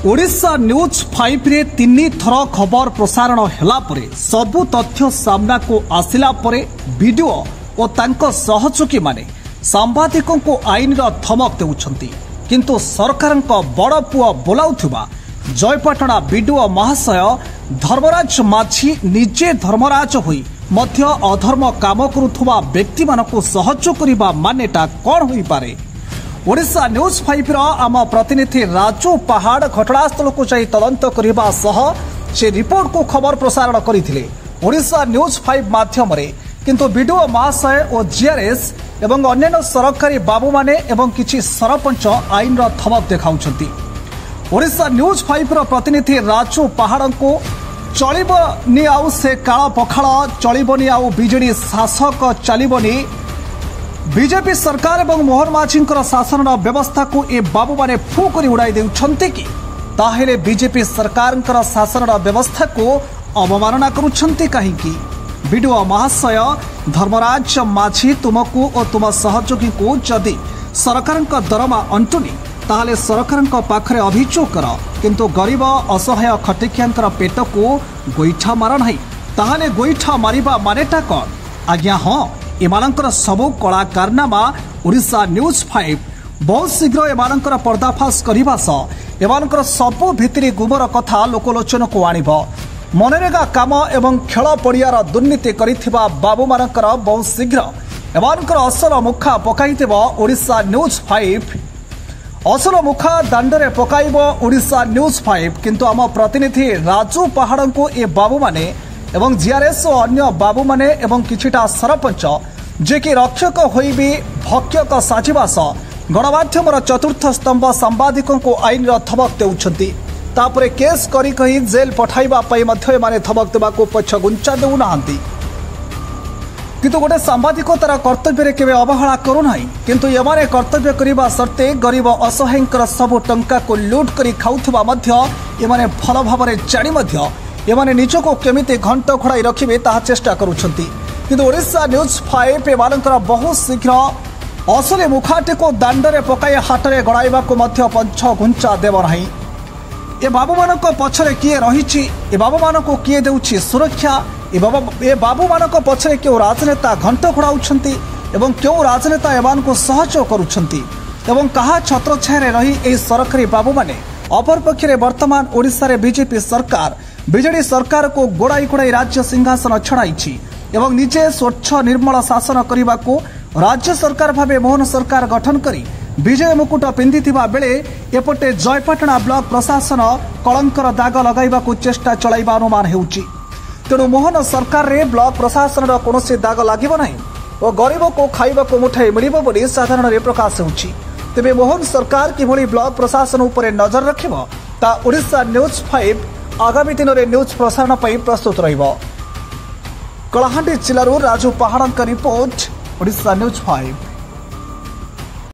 Odisha news 5 रे 3 थर खबर प्रसारण होला परे सबु तथ्य सामना को आसिला परे वीडियो और तांको सहयोगी माने सांबादिकों को आईन रा धमक देउछंती किंतु सरकार बड़ पुआ बोलाउथुबा जयपाटना वीडियो महाशय धर्मराज माझी निजे धर्मराज होई मध्य अधर्म काम करुथुबा व्यक्ति मानको सहयोग करिबा मानेटा कोन होई पारे। ओडिशा न्यूज 5 आम प्रतिनिधि राजू पहाड़ घटनास्थल को जाई तदंत करने सह से रिपोर्ट को खबर प्रसारण करते ओडिशा न्यूज 5 माध्यम किंतु वीडियो महाशय और जीआरएस एवं अन्य सरकारी बाबू माने एवं किछि सरपंच आईन रा धमक देखाउछंती। ओडिशा न्यूज 5 प्रतिनिधि राजू पहाड़ को चलिबनी आउ से काला पखाड़ चलिबनी आउ बीजेडी शासक चलिबनी बीजेपी सरकार एवं मोहन माझी शासन व्यवस्था को ए बाबू माने फू कर उड़ाई देउछंती कि ताहेले बीजेपी सरकार शासन व्यवस्था को अवमानना करुछंती काहीकि। वीडियो महाशय धर्मराज माझी तुमको और तुम सहयोगी को जदि सरकार दरमा अंटुनी ताहले सरकार पाखरे अभियोग कर किंतु गरीब असहाय खटिकिया पेट को गोईठा मार नहीं ताहले गोईठा मारिबा मानेटा कौन आज्ञा। हाँ एमानंकर सबु कला कारनामा ओडिशा न्यूज 5 बहुत शीघ्र एमानंकर पर्दाफाश करबा सह एमानंकर सबु भितरी गुमर कथा लोकलोचन को आनिब। मनरेगा काम एवं खेल पड़ियार दुर्नीति करिथिबा बाबू मानकर बहुत शीघ्र एमानंकर असल मुखा पकाइदेब ओडिशा न्यूज 5 असल मुखा दांडरे पकाइब ओडिशा न्यूज 5 किंतु आम प्रतिनिधि राजू पहाड़ को ए बाबू माने एवं जीआरएस और अन्य बाबू माने एवं किछिटा सरपंच जे कि रक्षक होई भी भक्षक साजिबा सह गणमाध्यम चतुर्थ स्तंभ सांबादिकों को आईन रा धमक देउछंती तापरे केस करी कही जेल पठाइबा पई मध्य माने धमक देबा को पछ गुंचा देउ नाहंती किंतु गोटे सांबादिक तार कर्तव्य केवे अवहेला करू नाही किंतु एमाने कर्तव्य करिबा सर्ते गरीब असहायकर सब टंका को लूट करी खाउथबा मध्य एमाने भल भाबरे जानि मध्य एमाने निजको केमिति घंट घोड़ाई रखिबे ताहा चेष्टा करुछंती किंतु ओडिशा न्यूज 5 एमानकर बहुत शीघ्र असली मुखाटे को दांडरे पकाई हाटरे गड़ाइबा को मध्य पंच घुंचा देव नाही। ए बाबू मानक पछरे किए रहिछि ए बाबू मानक किए देउछि सुरक्षा ए बाबू मानक पछरे केउ राजनेता घंट घोड़ाउछंती एवं केउ राजनेता एमान को सहयोग करुछंती एवं कहा छत्रछाया रही ए सरकारी बाबू माने अपर पक्षरे वर्तमान ओडिशा रे बीजेपी सरकार बीजेडी सरकार को गोड़ाई गोड़ाई राज्य सिंहासन छड़ाई एवं निजे स्वच्छ निर्मल शासन करने को राज्य सरकार भावे मोहन सरकार गठन करी विजय मुकुट पिंधिथिबा बेले एपटे जयपाटना ब्लॉक प्रशासन कलंकर दाग लगाइबा को चेष्टा चलाइबा अनुमान हेउची। तेणु मोहन सरकार रे ब्लॉक प्रशासन कोनोसी दाग लागिबो नाही और गरीब को खाइबा को मुठाई मिलिबो बोली साधारण रे प्रकाश हेउची। तेबे मोहन सरकार किभली ब्लॉक प्रशासन उपरे नजर रखिबो ता ओडिशा न्यूज 5 आगामी दिन में न्यूज प्रसारण पर प्रस्तुत रहिबो। कलाहांडी जिल्लारू राजू पहाड़ का रिपोर्ट ओडिशा न्यूज 5।